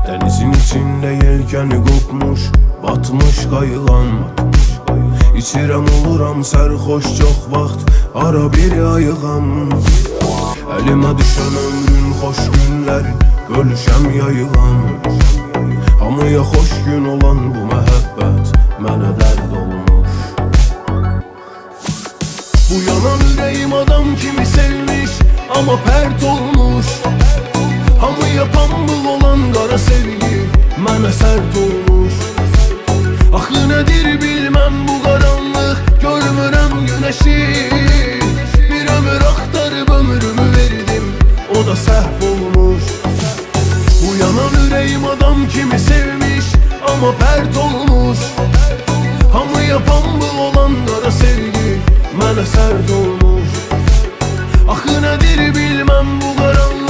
Denizin içinde yelkeni kopmuş, batmış kayılan. İçirem oluram sərxoş çox vaxt, ara bir ayılan. Elimə düşən ömrün xoş günləri, bölüşəm yayılan. Hamıya xoş gün olan bu məhəbbət mənə dərd olmuş. Bu yanan ürəyim adam kimi sevmiş, amma pərt olmuş. Hamıya pambıq olan qara sevgi mənə sərt olmuş. Axı nədir bilməm bu qaranlıq, görmürəm günəşi. Bir ömür axtarıb ömrümü verdim, o da səhv olmuş. Bu yanan ürəyim adam kimi sevmiş, amma pərt olmuş. Hamıya pambıq olan qara sevgi mənə sərt olmuş. Axı nədir bilməm bu qaranlıq,